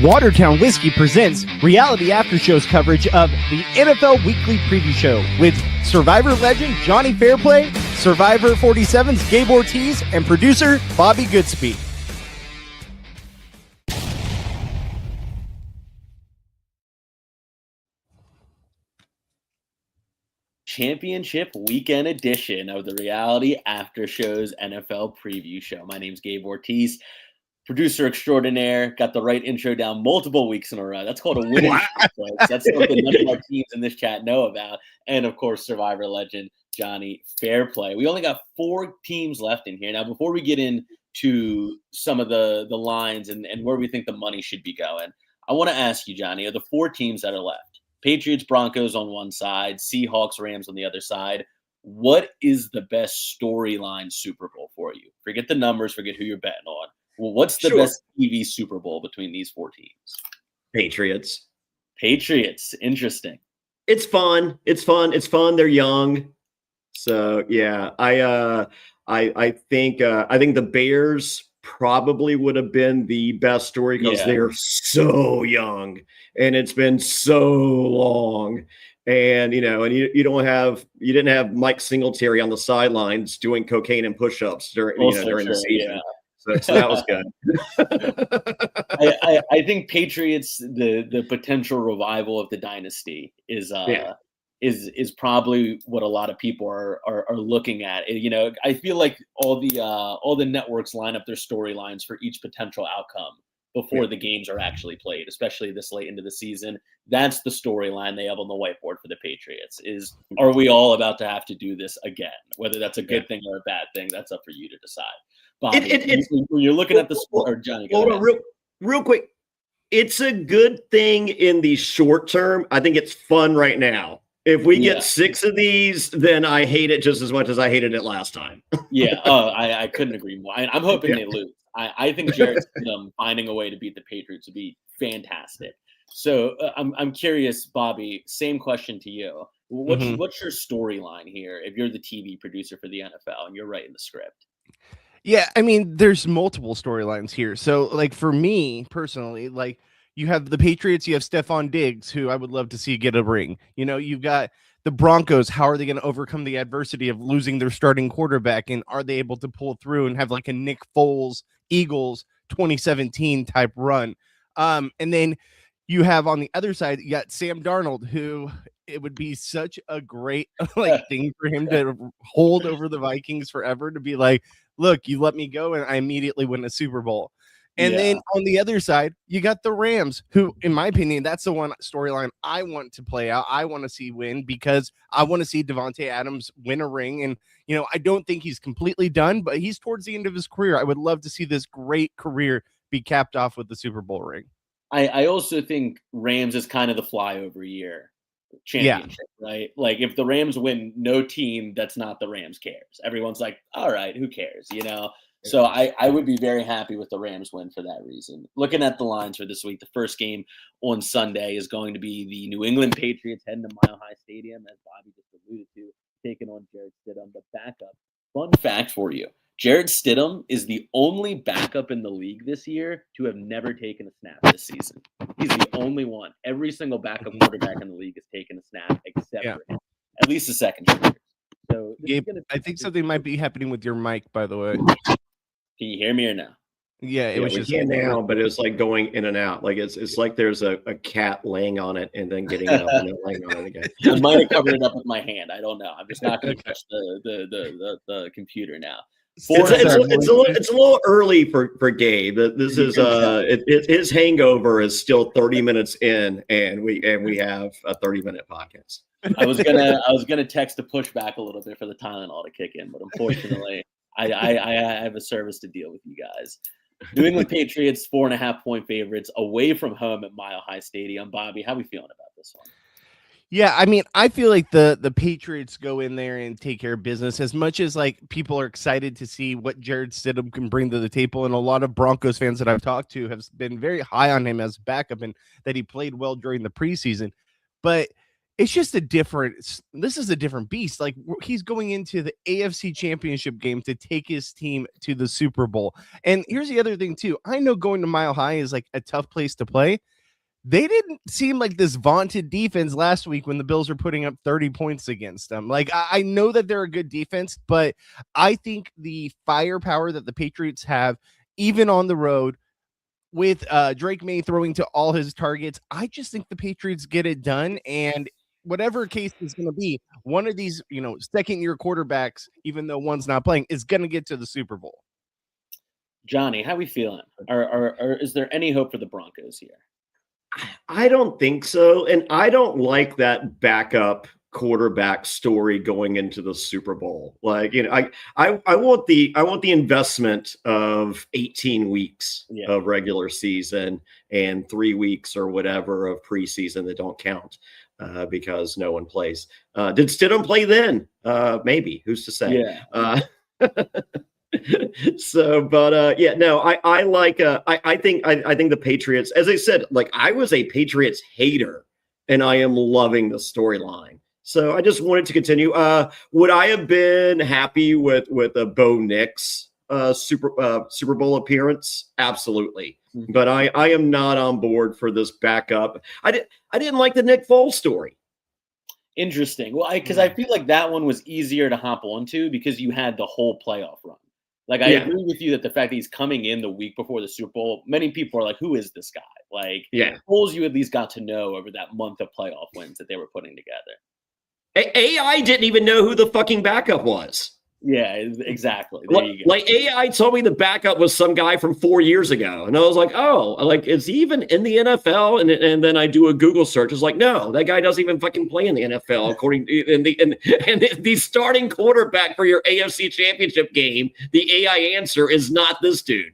Watertown Whiskey presents reality after shows coverage of the NFL Weekly Preview Show with Survivor Legend Jonny Fairplay, Survivor 47's Gabe Ortis, and producer Bobby Goodsby. Championship weekend edition of the Reality After Shows NFL Preview Show. My name's Gabe Ortis, producer extraordinaire. Got the right intro down multiple weeks in a row. That's called a winning streak, folks. That's something none of our teams in this chat know about. And, of course, Survivor Legend Jonny Fairplay. We only got 4 teams left in here. Now, before we get into some of the lines and where we think the money should be going, I want to ask you, Jonny, of the 4 teams that are left, Patriots, Broncos on one side, Seahawks, Rams on the other side, what is the best storyline Super Bowl for you? Forget the numbers, forget who you're betting on. Well, what's the best TV Super Bowl between these 4 teams? Patriots. Interesting. It's fun. They're young. So yeah, I think the Bears probably would have been the best story because they're so young and it's been so long. And you didn't have Mike Singletary on the sidelines doing cocaine and push-ups during the season. Yeah. So that was good. I think Patriots, the potential revival of the dynasty is probably what a lot of people are looking at. I feel like all the networks line up their storylines for each potential outcome before the games are actually played, especially this late into the season. That's the storyline they have on the whiteboard for the Patriots is, are we all about to have to do this again? Whether that's a good thing or a bad thing, that's up for you to decide. Bobby, when you're looking at the sport, or Jonny, hold on, real quick. It's a good thing in the short term. I think it's fun right now. If we get 6 of these, then I hate it just as much as I hated it last time. I couldn't agree more. I'm hoping they lose. I think Jared Stidham finding a way to beat the Patriots would be fantastic. So I'm curious, Bobby, same question to you. What's your storyline here if you're the TV producer for the NFL and you're writing the script? Yeah, I mean, there's multiple storylines here. So, like, for me personally, like, you have the Patriots, you have Stephon Diggs, who I would love to see get a ring. You've got the Broncos. How are they going to overcome the adversity of losing their starting quarterback? And are they able to pull through and have like a Nick Foles, Eagles 2017 type run? And then you have on the other side, you got Sam Darnold, who it would be such a great thing for him to hold over the Vikings forever, to be like, look, you let me go and I immediately win a Super Bowl. And then on the other side, you got the Rams, who, in my opinion, that's the one storyline I want to play out. I want to see win because I want to see Devontae Adams win a ring. And, I don't think he's completely done, but he's towards the end of his career. I would love to see this great career be capped off with the Super Bowl ring. I also think Rams is kind of the flyover year championship, right? Like if the Rams win, no team that's not the Rams cares. Everyone's like, all right, who cares, So I would be very happy with the Rams win for that reason. Looking at the lines for this week, the first game on Sunday is going to be the New England Patriots heading to Mile High Stadium, as Bobby just alluded to, taking on Jared Stidham, the backup. Fun fact for you. Jared Stidham is the only backup in the league this year to have never taken a snap this season. He's the only one. Every single backup quarterback in the league has taken a snap except for him. At least the second year. So Gabe, I think something might be happening with your mic, by the way. Can you hear me or no? Yeah, it was we just can now, but it's like going in and out. Like it's like there's a cat laying on it and then getting up and then laying on it again. I might have covered it up with my hand. I don't know. I'm just not going to touch the computer now. It's a little early for Gabe. This is his hangover is still 30 minutes in, and we have a 30-minute podcast. I was gonna text to push back a little bit for the Tylenol to kick in, but unfortunately, I have a service to deal with you guys. New England Patriots 4.5-point favorites away from home at Mile High Stadium. Bobby, how are we feeling about this one? Yeah, I mean, I feel like the Patriots go in there and take care of business, as much as like people are excited to see what Jared Stidham can bring to the table. And a lot of Broncos fans that I've talked to have been very high on him as backup and that he played well during the preseason. But it's just this is a different beast. Like, he's going into the AFC Championship game to take his team to the Super Bowl. And here's the other thing too. I know going to Mile High is like a tough place to play. They didn't seem like this vaunted defense last week when the Bills were putting up 30 points against them. Like, I know that they're a good defense, but I think the firepower that the Patriots have, even on the road, with Drake May throwing to all his targets, I just think the Patriots get it done. And whatever case is going to be, one of these, second-year quarterbacks, even though one's not playing, is going to get to the Super Bowl. Johnny, how we feeling? Is there any hope for the Broncos here? I don't think so. And I don't like that backup quarterback story going into the Super Bowl. Like, I want the investment of 18 weeks of regular season and 3 weeks or whatever of preseason that don't count because no one plays. Did Stidham play then? Maybe. Who's to say? Yeah. So, but I like. I think the Patriots. As I said, like, I was a Patriots hater, and I am loving the storyline. So I just wanted to continue. Would I have been happy with a Bo Nix Super Bowl appearance? Absolutely. Mm-hmm. But I am not on board for this backup. I didn't like the Nick Foles story. Interesting. Well, because I feel like that one was easier to hop onto because you had the whole playoff run. Like, I agree with you that the fact that he's coming in the week before the Super Bowl, many people are like, who is this guy? Like, Foles, you at least got to know over that month of playoff wins that they were putting together. AI didn't even know who the fucking backup was. Yeah, exactly. There you go. Like, AI told me the backup was some guy from 4 years ago. And I was like, oh, like, is he even in the NFL? And then I do a Google search. It's like, no, that guy doesn't even fucking play in the NFL. According to and the starting quarterback for your AFC Championship game, the AI answer is not this dude.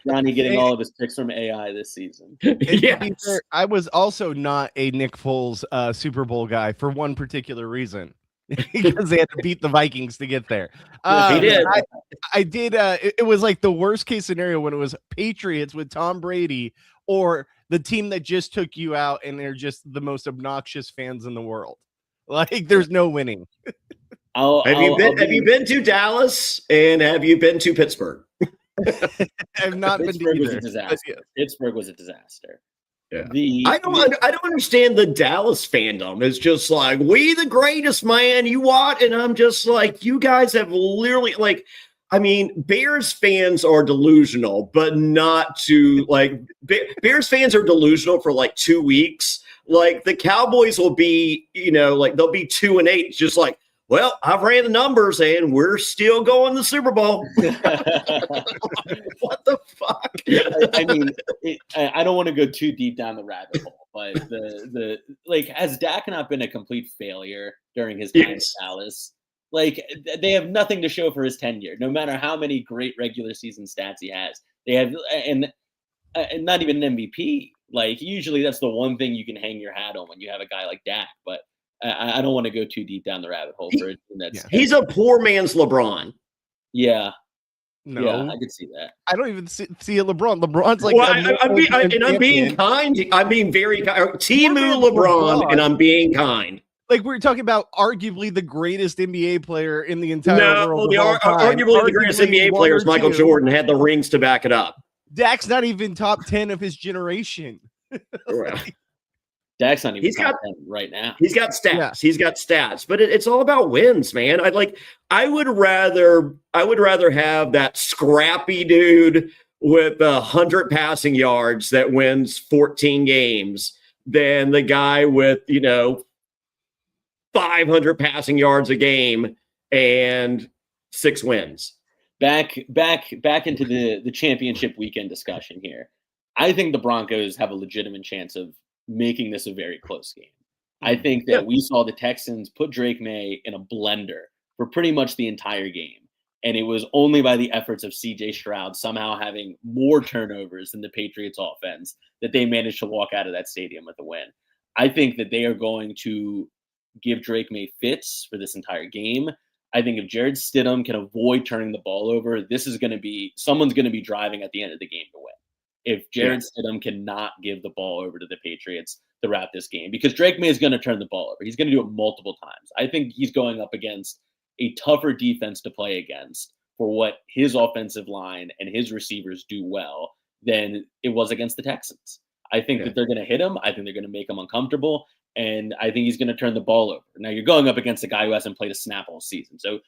Johnny getting all of his picks from AI this season. Yes. I was also not a Nick Foles Super Bowl guy for one particular reason. Because they had to beat the Vikings to get there. He did. I did. It was like the worst case scenario when it was Patriots with Tom Brady or the team that just took you out and they're just the most obnoxious fans in the world. Like, there's no winning. Have you been to Dallas and have you been to Pittsburgh? I've not been to either. Pittsburgh was a disaster. Yeah. I don't understand the Dallas fandom. It's just like, we the greatest, man. You what? And I'm just like, you guys have literally, like, I mean, Bears fans are delusional, but not to like Bears fans are delusional for like 2 weeks. Like, the Cowboys will be, like, they'll be 2-8, just like, well, I've ran the numbers and we're still going to the Super Bowl. What the fuck? I mean, I don't want to go too deep down the rabbit hole, but has Dak not been a complete failure during his time in Dallas? Like, they have nothing to show for his tenure, no matter how many great regular season stats he has. They have, and not even an MVP. Like, usually that's the one thing you can hang your hat on when you have a guy like Dak, but I don't want to go too deep down the rabbit hole for it. He's a poor man's LeBron. Yeah. No, yeah, I could see that. I don't even see a LeBron. LeBron's like, well, I'm being kind. I'm being very kind. Timu LeBron, and I'm being kind. Like, we're talking about arguably the greatest NBA player in the entire world. Arguably the greatest NBA player is Michael Jordan. Had the rings to back it up. Dak's not even top 10 of his generation. Dak's not even top 10 right now. He's got stats. Yeah. He's got stats, but it's all about wins, man. I would rather have that scrappy dude with 100 passing yards that wins 14 games than the guy with 500 passing yards a game and 6 wins. Back into the championship weekend discussion here. I think the Broncos have a legitimate chance of making this a very close game. I think that we saw the Texans put Drake May in a blender for pretty much the entire game. And it was only by the efforts of CJ Stroud somehow having more turnovers than the Patriots offense that they managed to walk out of that stadium with a win. I think that they are going to give Drake May fits for this entire game. I think if Jared Stidham can avoid turning the ball over, someone's going to be driving at the end of the game to win. if Jared Stidham cannot give the ball over to the Patriots throughout this game, because Drake May is going to turn the ball over. He's going to do it multiple times. I think he's going up against a tougher defense to play against for what his offensive line and his receivers do well than it was against the Texans. I think that they're going to hit him. I think they're going to make him uncomfortable. And I think he's going to turn the ball over. Now, you're going up against a guy who hasn't played a snap all season. So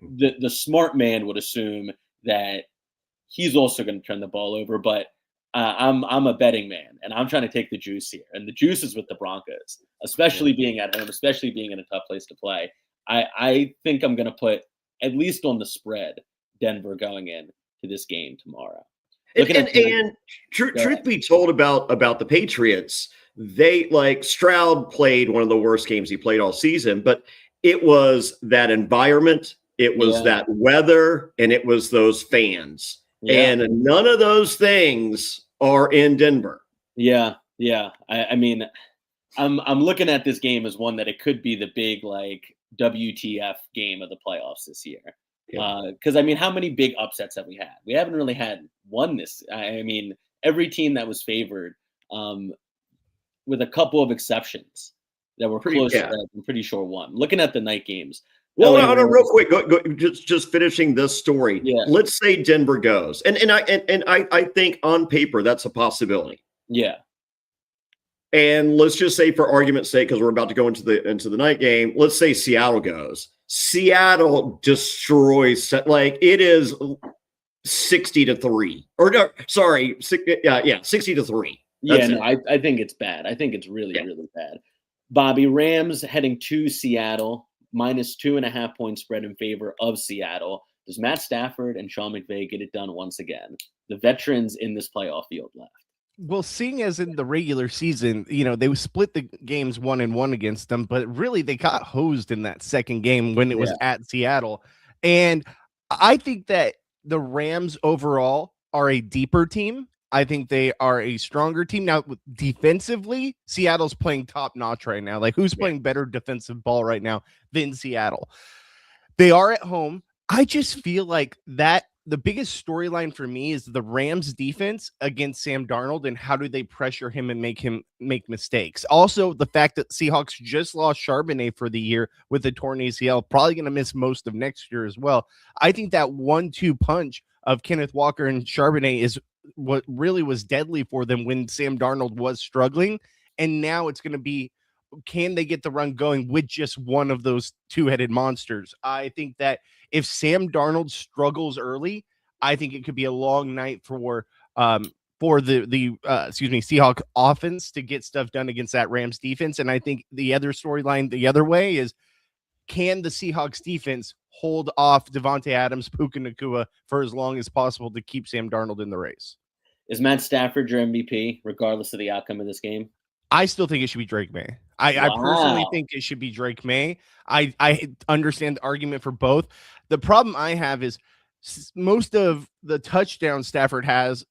the smart man would assume that he's also going to turn the ball over. But I'm a betting man, and I'm trying to take the juice here. And the juice is with the Broncos, especially being at home, especially being in a tough place to play. I think I'm going to put, at least on the spread, Denver going in to this game tomorrow. And truth be told about the Patriots, they Stroud played one of the worst games he played all season, but it was that environment, it was that weather, and it was those fans. Yeah. And none of those things are in Denver. Yeah. I mean, I'm looking at this game as one that it could be the big WTF game of the playoffs this year. Because I mean, how many big upsets have we had? We haven't really had one this. I mean, every team that was favored, with a couple of exceptions that were close, I'm pretty sure won. Looking at the night games. Well, no, real quick, go, just finishing this story. Yeah. Let's say Denver goes, and I think on paper that's a possibility. Yeah. And let's just say, for argument's sake, because we're about to go into the night game, let's say Seattle goes. Seattle destroys, it is 60-3, or no, sorry, 60-3. I think it's bad. I think it's really bad. Bobby, Rams heading to Seattle. -2.5 point spread in favor of Seattle. Does Matt Stafford and Sean McVay get it done once again? The veterans in this playoff field left. Well, seeing as in the regular season, they split the games 1-1 against them, but really they got hosed in that second game when it was at Seattle. And I think that the Rams overall are a deeper team. I think they are a stronger team. Now, defensively, Seattle's playing top notch right now. Who's playing better defensive ball right now than Seattle? They are at home. I just feel like that the biggest storyline for me is the Rams defense against Sam Darnold, and how do they pressure him and make him make mistakes. Also, the fact that Seahawks just lost Charbonnet for the year with a torn ACL, probably going to miss most of next year as well. I think that 1-2 punch of Kenneth Walker and Charbonnet is what really was deadly for them when Sam Darnold was struggling. And now it's going to be, can they get the run going with just one of those two-headed monsters? I think that if Sam Darnold struggles early, I think it could be a long night for the Seahawks offense to get stuff done against that Rams defense. And I think the other storyline the other way is, can the Seahawks defense hold off Devontae Adams, Puka Nacua for as long as possible to keep Sam Darnold in the race? Is Matt Stafford your MVP, regardless of the outcome of this game? I still think it should be Drake May. I personally think it should be Drake May. I understand the argument for both. The problem I have is most of the touchdowns Stafford has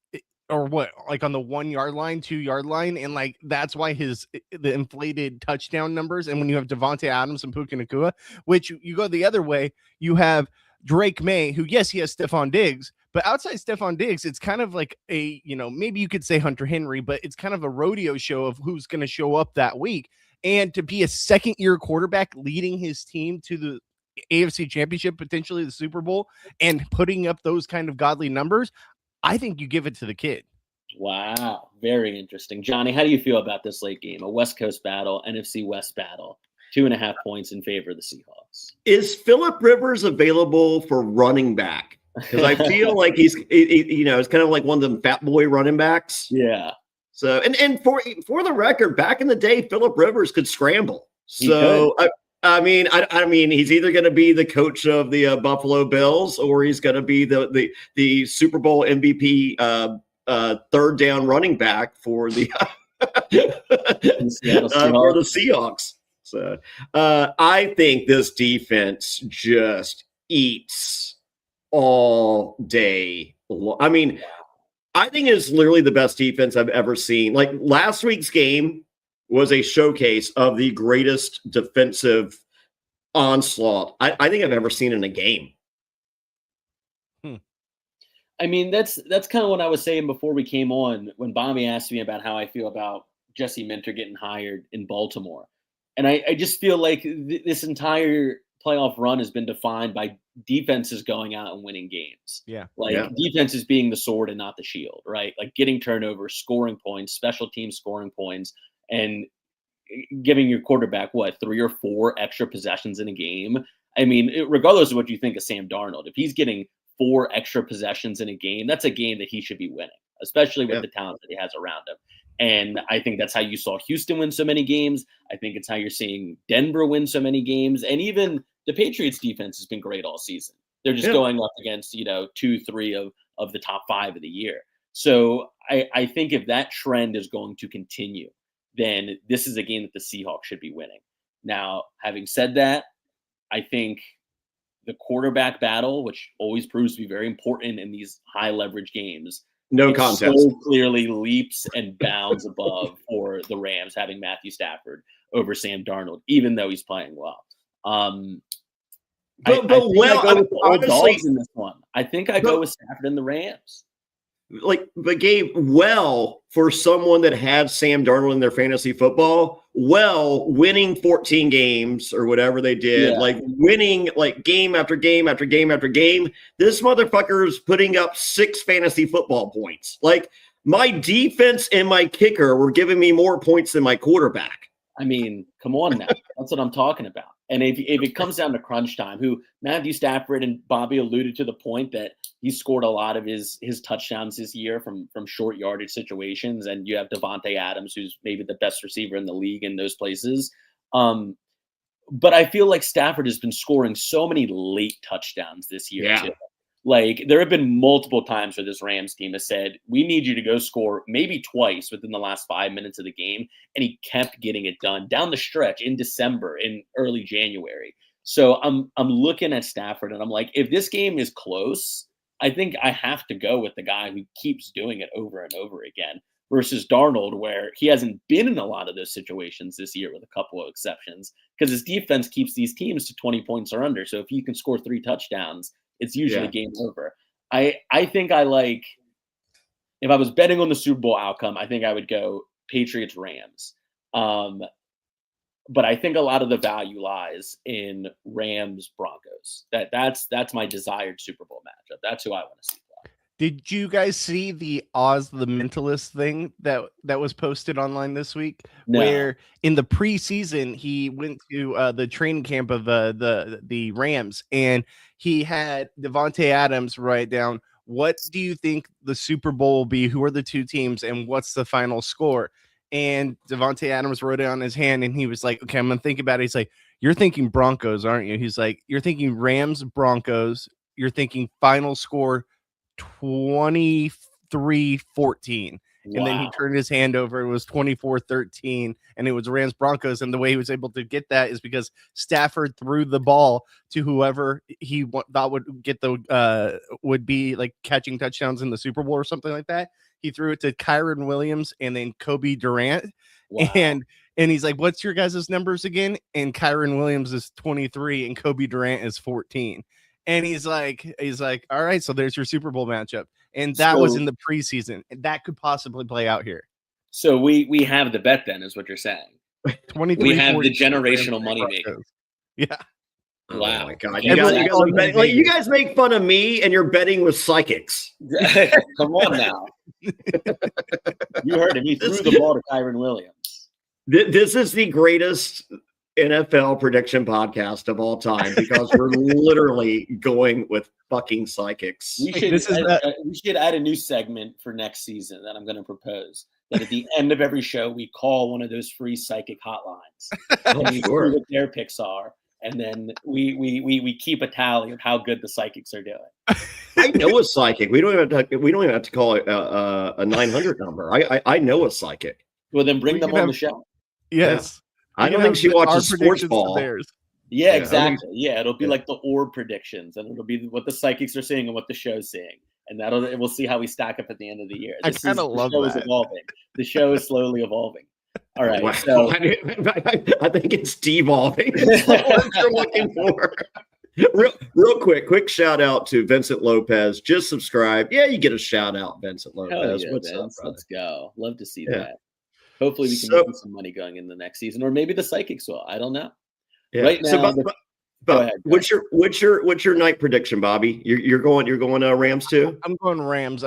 or what, on the 1 yard line, 2 yard line. And that's why the inflated touchdown numbers. And when you have Devontae Adams and Puka Nacua, which you go the other way, you have Drake May, who, yes, he has Stephon Diggs, but outside Stephon Diggs, it's kind of like a, maybe you could say Hunter Henry, but it's kind of a rodeo show of who's going to show up that week. And to be a second-year quarterback leading his team to the AFC Championship, potentially the Super Bowl, and putting up those kind of godly numbers, I think you give it to the kid. Wow. Very interesting. Johnny, how do you feel about this late game? A West Coast battle, NFC West battle, 2.5 points in favor of the Seahawks. Is Phillip Rivers available for running back? Because I feel like he's kind of like one of them fat boy running backs. Yeah. So, and for the record, back in the day, Phillip Rivers could scramble. So, I mean, he's either going to be the coach of the Buffalo Bills, or he's going to be the Super Bowl MVP third down running back for the for the Seahawks. So, I think this defense just eats all day long. I mean, I think it's literally the best defense I've ever seen. Last week's game was a showcase of the greatest defensive onslaught I think I've ever seen in a game. I mean, that's kind of what I was saying before we came on when Bobby asked me about how I feel about Jesse Minter getting hired in Baltimore. And I just feel like this entire playoff run has been defined by defenses going out and winning games. Defenses being the sword and not the shield, right? Like getting turnovers, scoring points, special teams scoring points, and giving your quarterback, 3 or 4 extra possessions in a game. I mean, regardless of what you think of Sam Darnold, if he's getting 4 extra possessions in a game, that's a game that he should be winning, especially with the talent that he has around him. And I think that's how you saw Houston win so many games. I think it's how you're seeing Denver win so many games. And even the Patriots defense has been great all season. They're just going up against, 2, 3 of the top 5 of the year. So I think if that trend is going to continue, then this is a game that the Seahawks should be winning. Now, having said that, I think the quarterback battle, which always proves to be very important in these high leverage games, no contest, so clearly leaps and bounds above for the Rams having Matthew Stafford over Sam Darnold, even though he's playing well. Honestly, in this one. I think I go with Stafford and the Rams. But Gabe, for someone that had Sam Darnold in their fantasy football, winning 14 games or whatever they did, winning game after game after game after game, this motherfucker is putting up 6 fantasy football points. My defense and my kicker were giving me more points than my quarterback. I mean, come on now. That's what I'm talking about. And if it comes down to crunch time, who Matthew Stafford and Bobby alluded to the point that he scored a lot of his touchdowns this year from short yardage situations, and you have Devontae Adams, who's maybe the best receiver in the league in those places. But I feel like Stafford has been scoring so many late touchdowns this year too. There have been multiple times where this Rams team has said, we need you to go score maybe twice within the last 5 minutes of the game. And he kept getting it done down the stretch in December, in early January. So I'm looking at Stafford and I'm like, if this game is close, I think I have to go with the guy who keeps doing it over and over again versus Darnold, where he hasn't been in a lot of those situations this year with a couple of exceptions because his defense keeps these teams to 20 points or under. So if you can score 3 touchdowns, it's usually game over. I think if I was betting on the Super Bowl outcome, I think I would go Patriots Rams. But I think a lot of the value lies in Rams Broncos. That's my desired Super Bowl matchup. That's who I want to see play. Did you guys see the Oz the Mentalist thing that was posted online this week? No. Where in the preseason he went to the training camp of the Rams, and he had Devontae Adams write down, what do you think the Super Bowl will be? Who are the 2 teams, and what's the final score? And Devontae Adams wrote it on his hand, and he was like, okay, I'm gonna think about it. He's like, you're thinking Broncos, aren't you? He's like, you're thinking Rams Broncos. You're thinking final score 23-14. And then he turned his hand over. It was 24-13, and it was Rams Broncos. And the way he was able to get that is because Stafford threw the ball to whoever he thought would get would be like catching touchdowns in the Super Bowl or something like that. He threw it to Kyron Williams and then Kobe Durant. Wow. And he's like, what's your guys' numbers again? And Kyron Williams is 23 and Kobe Durant is 14. And he's like, all right, so there's your Super Bowl matchup. And that was in the preseason. And that could possibly play out here. So we have the bet then, is what you're saying. 23. We have the generational moneymaker. Yeah. Wow. Oh my God. You guys make fun of me and you're betting with psychics. Come on now. You heard him. He threw the ball to Kyron Williams. This is the greatest NFL prediction podcast of all time because we're literally going with fucking psychics. We should add a new segment for next season that I'm going to propose. That at the end of every show, we call one of those free psychic hotlines. And we see what their picks are. And then we keep a tally of how good the psychics are doing. I know a psychic. We don't even have to call it a 900 number. I know a psychic. Well, then bring them on the show. Yes. Yeah. I don't think she watches sports ball. Yeah, exactly. Yeah, it'll be like the orb predictions, and it'll be what the psychics are seeing and what the show's seeing, and we'll see how we stack up at the end of the year. I kind of love that. The show is evolving. The show is slowly evolving. All right, wow. So I think it's devolving. That's what you're looking for. real quick shout out to Vincent Lopez. Just subscribe. Yeah, you get a shout out, Vincent Lopez. Yeah, What's Vince, up, brother? let's go. Love to see that. Hopefully we can make some money going in the next season, or maybe the psychics will. I don't know. Yeah. Right now, go ahead. What's your night prediction, Bobby? You're going Rams too? I'm going Rams.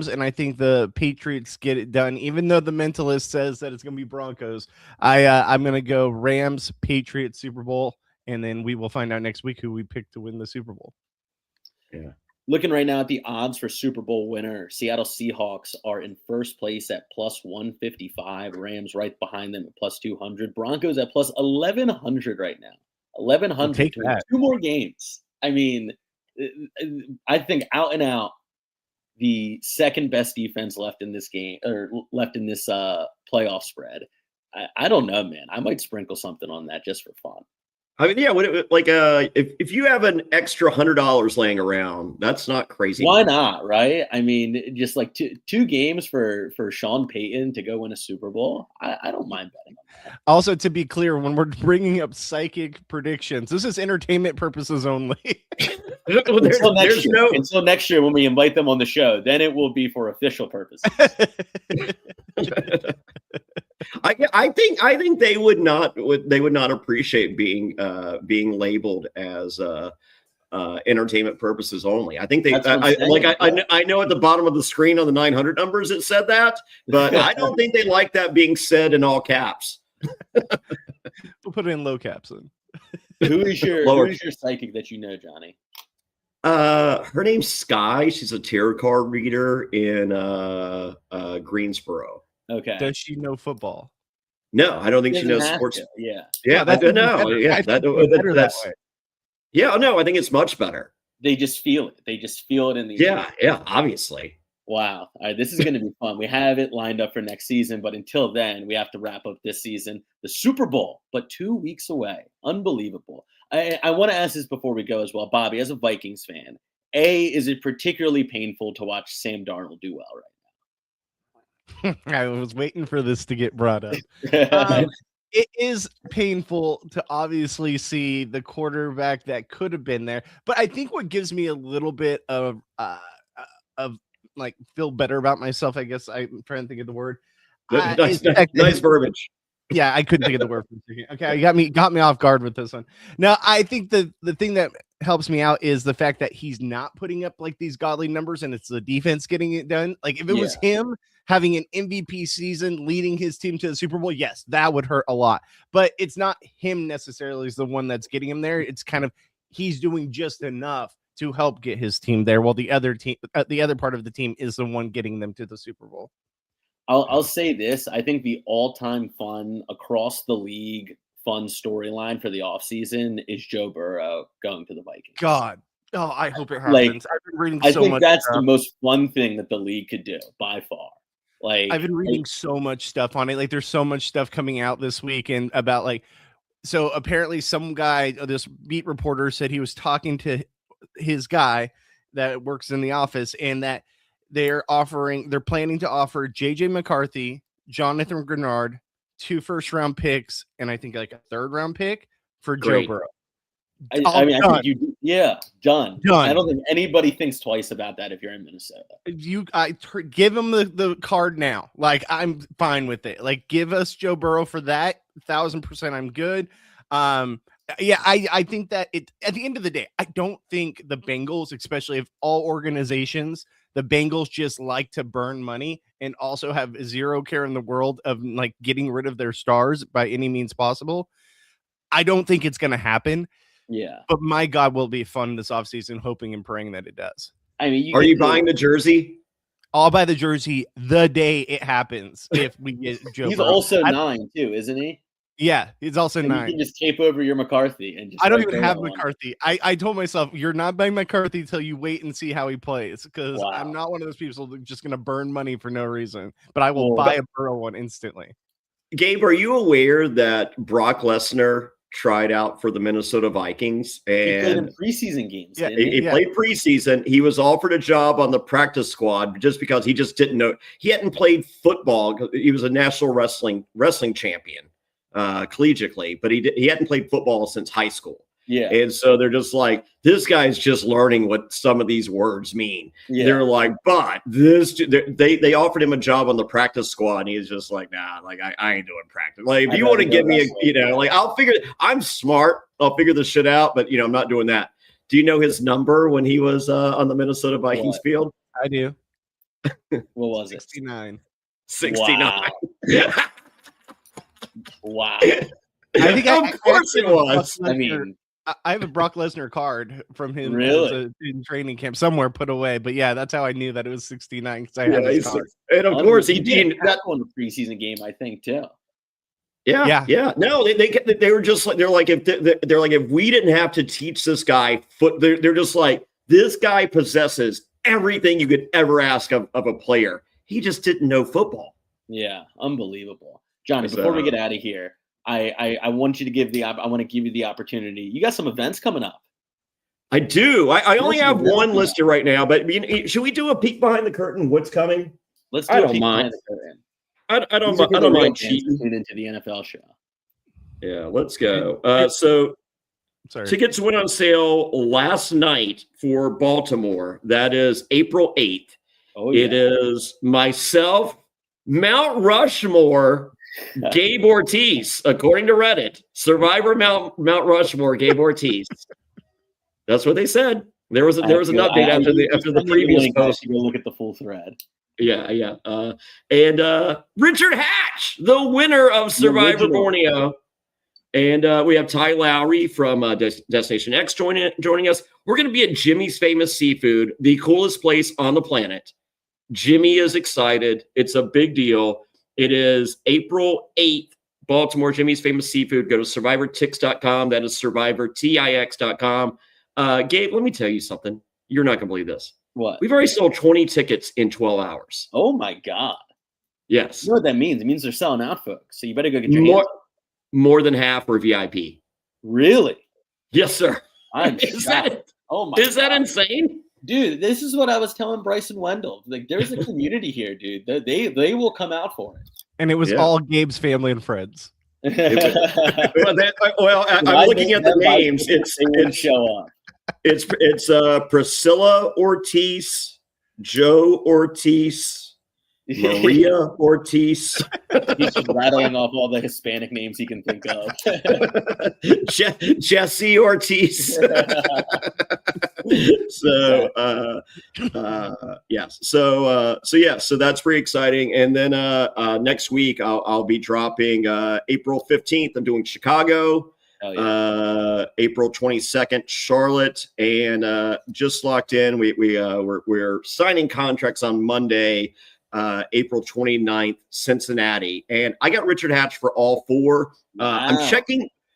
And I think the Patriots get it done. Even though the mentalist says that it's going to be Broncos, I'm going to go Rams, Patriots, Super Bowl, and then we will find out next week who we pick to win the Super Bowl. Yeah. Looking right now at the odds for Super Bowl winner, Seattle Seahawks are in first place at plus 155. Rams right behind them at plus 200. Broncos at plus 1,100 right now. 1,100 take to that. 2 more games. I mean, I think out and out, the second best defense left in this game, or left in this playoff spread. I don't know, man. I might sprinkle something on that just for fun. I mean, yeah. If you have an extra $100 laying around, that's not crazy. Why not, right? I mean, just like two games for Sean Payton to go win a Super Bowl. I don't mind betting on that. Also, to be clear, when we're bringing up psychic predictions, this is entertainment purposes only. Until next year when we invite them on the show, then it will be for official purposes. I think they would not appreciate being labeled as entertainment purposes only. I think I know at the bottom of the screen on the 900 numbers it said that, but I don't think they like that being said in all caps. We'll put it in low caps then. Who is your psychic that you know, Johnny? Her name's Sky. She's a tarot card reader in Greensboro. Okay. Does she know football? No, I don't think she knows sports. Yeah. Yeah, I think it's much better. They just feel it. They just feel it in the Yeah, obviously. Wow. All right, this is going to be fun. We have it lined up for next season, but until then, we have to wrap up this season. The Super Bowl, but 2 weeks away. Unbelievable. I want to ask this before we go as well. Bobby, as a Vikings fan, is it particularly painful to watch Sam Darnold do well right now? I was waiting for this to get brought up. It is painful to obviously see the quarterback that could have been there, but I think what gives me a little bit of like feel better about myself, I guess I'm trying to think of the word. Nice verbiage. Yeah, I couldn't think of the word for a second. Okay, you got me off guard with this one. Now, I think the thing that helps me out is the fact that he's not putting up like these godly numbers, and it's the defense getting it done. Like if it was him having an MVP season, leading his team to the Super Bowl, yes, that would hurt a lot. But it's not him necessarily is the one that's getting him there. It's kind of he's doing just enough to help get his team there, while the other part of the team is the one getting them to the Super Bowl. I'll say this. I think the all-time fun across the league fun storyline for the offseason is Joe Burrow going to the Vikings. God. Oh, I hope it happens. I've been reading so much. I think that's the most fun thing that the league could do by far. Like I've been reading so much stuff on it. Like there's so much stuff coming out this week and about like, so apparently some guy, this beat reporter said he was talking to his guy that works in the office and that they're planning to offer JJ McCarthy, Jonathan Grenard, 2 first-round picks, and I think like a 3rd-round pick for Joe Burrow. I think done. I don't think anybody thinks twice about that if you're in Minnesota. Give him the card now. Like I'm fine with it. Like give us Joe Burrow for that. 1,000% I'm good. I think that at the end of the day, I don't think the Bengals, especially of all organizations, the Bengals just like to burn money and also have zero care in the world of like getting rid of their stars by any means possible. I don't think it's going to happen. Yeah. But my God, will it be fun this offseason, hoping and praying that it does. I mean, are you buying the jersey? I'll buy the jersey the day it happens if we get Joe He's Burrow. Also 9 too, isn't he? Yeah, he's also 9. You can just tape over your McCarthy and just I don't even have McCarthy. I told myself you're not buying McCarthy until you wait and see how he plays because I'm not one of those people that's just going to burn money for no reason. But I will buy a Burrow one instantly. Gabe, are you aware that Brock Lesnar tried out for the Minnesota Vikings and he played in preseason games? Yeah, he played preseason. He was offered a job on the practice squad just because he just didn't know. He hadn't played football. He was a national wrestling champion collegiately, but he hadn't played football since high school. Yeah. And so they're just like, this guy's just learning what some of these words mean. Yeah. They're like, but this, they offered him a job on the practice squad. And he's just like, nah, like I ain't doing practice. Like, if you want to give me I'm smart. I'll figure this shit out, but I'm not doing that. Do you know his number when he was on the Minnesota Vikings field? I do. What was 69. 69. Wow. I think Of course it was. I mean, I have a Brock Lesnar card from him in training camp somewhere put away. But yeah, that's how I knew that it was 69 because I had his card. And of course he did that on the preseason game, I think, too. Yeah. No, they were just like, they're like, if we didn't have to teach this guy they're just like, this guy possesses everything you could ever ask of a player. He just didn't know football. Yeah, unbelievable. Johnny, before we get out of here, I want you to give you the opportunity. You got some events coming up. I do. I only have one listed right now, but should we do a peek behind the curtain? What's coming? Let's do a peek behind the curtain. I don't mind cheating into the NFL show. Yeah, let's go. So tickets went on sale last night for Baltimore. That is April 8th. Oh, yeah. It is myself, Mount Rushmore, Gabe Ortis, according to Reddit. Survivor Mount Rushmore, Gabe Ortis. That's what they said. There was an update after the previous post. Go look at the full thread. Yeah. And Richard Hatch, the winner of Survivor Borneo. And we have Ty Lowry from Destination X joining us. We're going to be at Jimmy's Famous Seafood, the coolest place on the planet. Jimmy is excited. It's a big deal. It is April 8th, Baltimore, Jimmy's Famous Seafood. Go to survivortix.com. That is survivortix.com. Gabe, let me tell you something. You're not going to believe this. What? We've already sold 20 tickets in 12 hours. Oh, my God. Yes. You know what that means? It means they're selling out, folks. So you better go get your hands. More than half were VIP. Really? Yes, sir. I'm shocked. Oh, my God. Is that insane? Dude, this is what I was telling Bryson Wendell. Like, there's a community here, dude. They will come out for it. And it was all Gabe's family and friends. I'm looking at the names. They would show up. It's Priscilla Ortiz, Joe Ortiz, Maria Ortiz. He's just rattling off all the Hispanic names he can think of. Jesse Ortiz. So that's pretty exciting. And then next week I'll be dropping April 15th. I'm doing Chicago. April 22nd, Charlotte, and just locked in. We're signing contracts on Monday. April 29th, Cincinnati, and I got Richard Hatch for all four. Wow.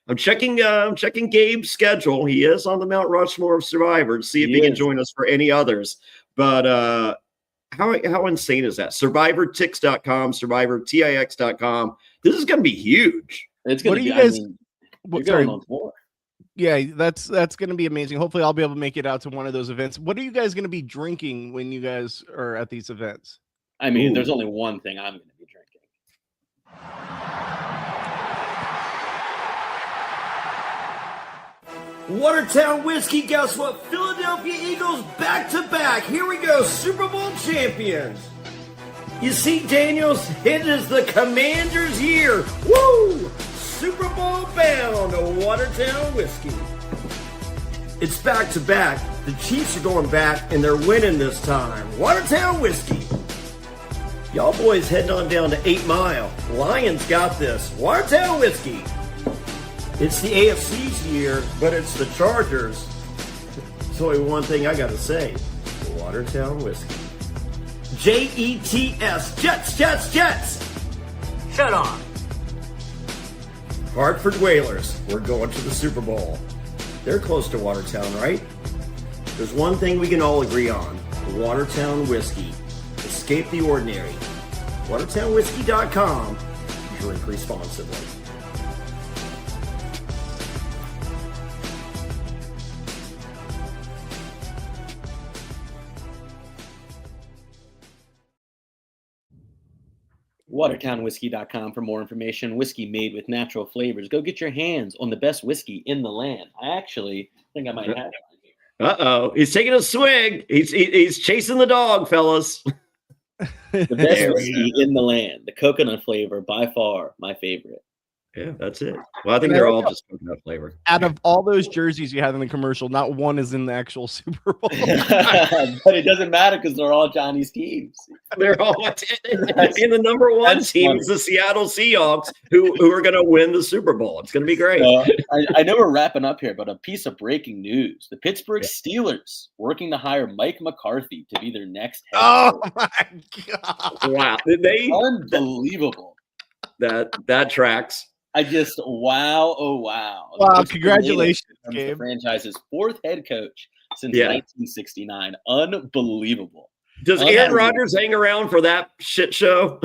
I'm checking Gabe's schedule. He is on the Mount Rushmore of Survivor to see if he can join us for any others. But how insane is that? SurvivorTix.com, SurvivorTix.com. This is going to be huge. It's going to be. Going on tour. Yeah, that's going to be amazing. Hopefully, I'll be able to make it out to one of those events. What are you guys going to be drinking when you guys are at these events? I mean, there's only one thing I'm going to be drinking. Watertown whiskey, guess what? Philadelphia Eagles back-to-back. Here we go, Super Bowl champions. You see, Daniels, it is the Commanders' year. Woo! Super Bowl bound Watertown whiskey. It's back-to-back. The Chiefs are going back, and they're winning this time. Watertown whiskey. Y'all boys heading on down to 8 Mile. Lions got this. Watertown whiskey. It's the AFC's year, but it's the Chargers. There's only one thing I got to say. Watertown whiskey. Jets. Jets. Shut on. Hartford Whalers. We're going to the Super Bowl. They're close to Watertown, right? There's one thing we can all agree on. Watertown whiskey. Escape the ordinary. WatertownWhiskey.com. Drink responsibly. WatertownWhiskey.com for more information. Whiskey made with natural flavors. Go get your hands on the best whiskey in the land. I actually think I might have it here. Uh-oh. He's taking a swig. He's chasing the dog, fellas. The best whiskey in the land. The coconut flavor, by far, my favorite. Yeah, that's it. Well, I think they're all just coconut flavor. Out of all those jerseys you have in the commercial, not one is in the actual Super Bowl. But it doesn't matter because they're all Johnny's teams. They're all in the number one team is the Seattle Seahawks, who are going to win the Super Bowl. It's going to be great. I know we're wrapping up here, but a piece of breaking news: the Pittsburgh Steelers working to hire Mike McCarthy to be their next head coach. Oh my God! Wow, they Unbelievable. that tracks. I just wow, oh wow. Wow, congratulations, Gabe. The franchise's fourth head coach since 1969. Unbelievable. Does Aaron Rodgers hang around for that shit show?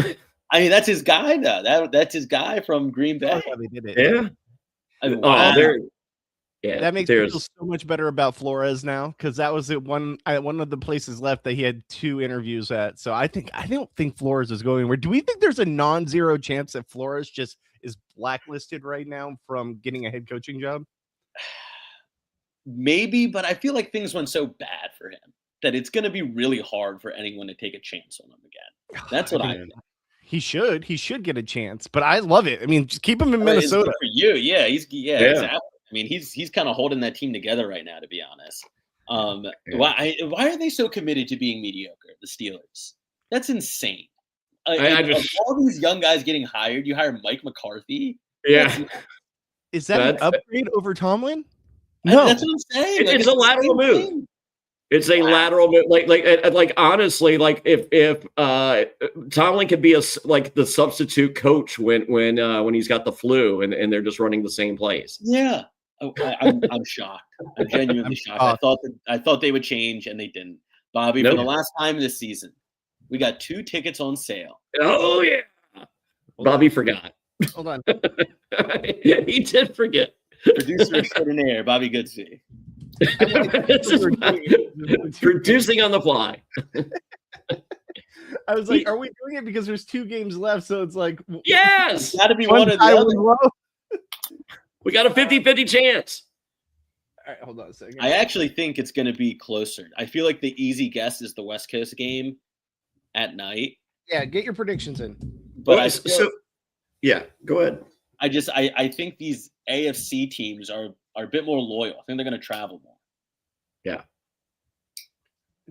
I mean, that's his guy, though. That's his guy from Green Bay. Oh, they did it. Yeah. I mean, wow. That makes me feel so much better about Flores now, because that was one of the places left that he had 2 interviews at. So I don't think Flores is going anywhere. Do we think there's a non-zero chance that Flores just is blacklisted right now from getting a head coaching job? Maybe, but I feel like things went so bad for him that it's going to be really hard for anyone to take a chance on him again. That's what I think. He should get a chance, but I love it. I mean, just keep him in Minnesota. For you. Yeah, exactly. I mean, he's kind of holding that team together right now, to be honest. Why are they so committed to being mediocre, the Steelers? That's insane. All these young guys getting hired, you hire Mike McCarthy. Yeah. Is that an upgrade over Tomlin? No, that's what I'm saying. It's a lateral move. It's a lateral move. Like honestly, like if Tomlin could be the substitute coach when he's got the flu and they're just running the same plays. Yeah. I'm shocked. I'm genuinely shocked. I thought they would change, and they didn't. Bobby, for the last time this season, we got 2 tickets on sale. Oh yeah, Bobby forgot. Hold on, he did forget. Producer extraordinaire, Bobby Goodsby. Producing on the fly. I was like, are we doing it because there's 2 games left? So it's like, yes, got to be one or the other. We got a 50-50 chance. All right, hold on a second. I actually think it's going to be closer. I feel like the easy guess is the West Coast game at night. Yeah, get your predictions in. But go ahead. I think these AFC teams are a bit more loyal. I think they're going to travel more. Yeah.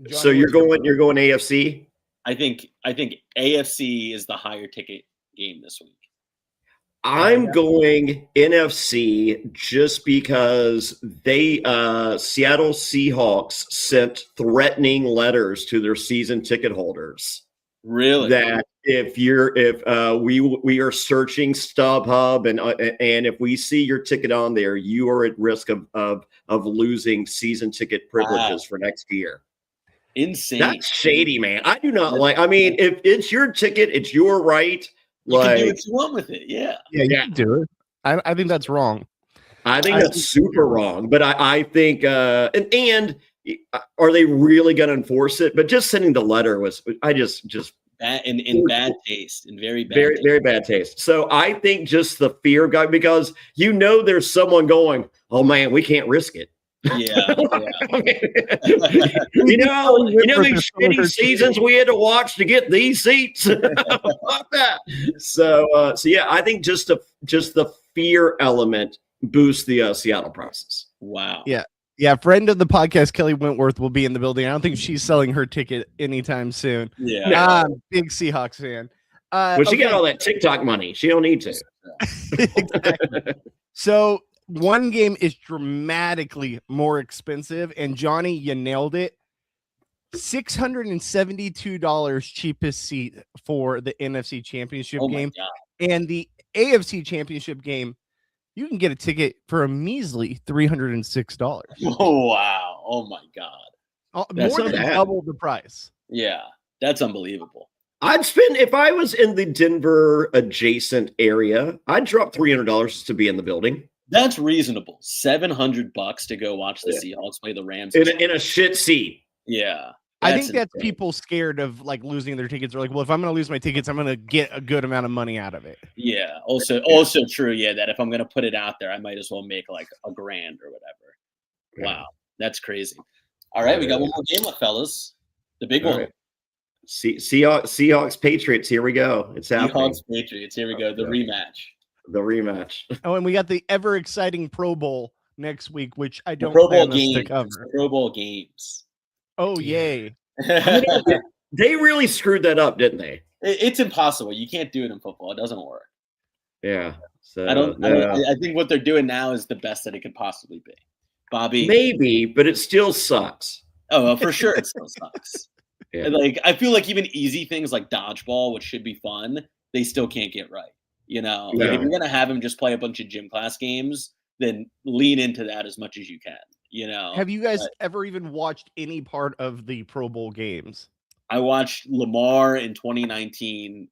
John, so you're going AFC? I think AFC is the higher ticket game this week. I'm going NFC just because Seattle Seahawks sent threatening letters to their season ticket holders. Really? That if we are searching StubHub and if we see your ticket on there, you are at risk of losing season ticket privileges for next year. Insane. That's shady, man. I do not like. I mean, if it's your ticket, it's your right. You can do what you want with it. Yeah. Yeah, you can do it. I think that's wrong. I think that's super wrong. But I think and are they really going to enforce it? But just sending the letter was just bad in bad taste, in very bad taste. So I think just the fear guy, because there's someone going, oh man, we can't risk it. Yeah. These shitty seasons we had to watch to get these seats. So yeah, I think just the fear element boosts the Seattle prices. Wow. Yeah. Friend of the podcast, Kelly Wentworth, will be in the building. I don't think she's selling her ticket anytime soon. Yeah. Big Seahawks fan. Well, she got all that TikTok money. She don't need to. Exactly. So one game is dramatically more expensive, and Johnny, you nailed it. $672 cheapest seat for the NFC Championship game. And the AFC Championship game, you can get a ticket for a measly $306. Oh, wow. Oh, my God. More than double the price. Yeah, that's unbelievable. I'd spend, if I was in the Denver adjacent area, I'd drop $300 to be in the building. That's reasonable. $700 to go watch the Seahawks play the Rams in a shit seat. Yeah. I think that's people scared of like losing their tickets. They're like, well, if I'm going to lose my tickets, I'm going to get a good amount of money out of it. Yeah. Also true. Yeah. That if I'm going to put it out there, I might as well make like $1,000 or whatever. Yeah. Wow. That's crazy. All right. We got one more game left, fellas. The big one. Right. Seahawks Patriots. Here we go. It's happening. Seahawks Patriots. Here we go. The rematch. Oh, and we got the ever exciting Pro Bowl next week, which I don't Pro Bowl plan us to games. cover. Pro Bowl games. Oh, yay. They really screwed that up, didn't they? It's impossible. You can't do it in football. It doesn't work. Yeah. So I think what they're doing now is the best that it could possibly be. Bobby. Maybe, but it still sucks. Oh, well, for sure it still sucks. Yeah. Like, I feel like even easy things like dodgeball, which should be fun, they still can't get right. You know, like if you're going to have him just play a bunch of gym class games, then lean into that as much as you can. You know, have you guys ever even watched any part of the Pro Bowl games? I watched Lamar in 2019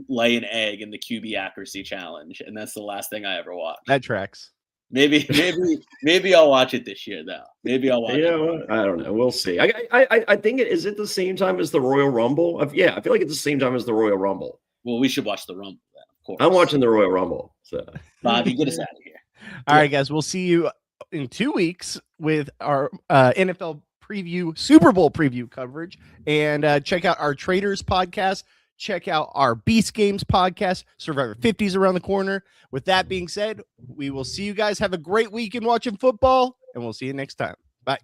lay an egg in the QB accuracy challenge, and that's the last thing I ever watched. That tracks. Maybe I'll watch it this year though. Maybe I'll watch it. I don't know. We'll see. I think is it the same time as the Royal Rumble? Yeah, I feel like it's the same time as the Royal Rumble. Well, we should watch the Rumble then, of course. I'm watching the Royal Rumble. So Bobby, get us out of here. All right, guys. We'll see you in 2 weeks with our NFL preview, Super Bowl preview coverage, and check out our Traders podcast. Check out our Beast Games podcast. Survivor 50 is around the corner. With that being said, we will see you guys. Have a great weekend watching football, and we'll see you next time. Bye.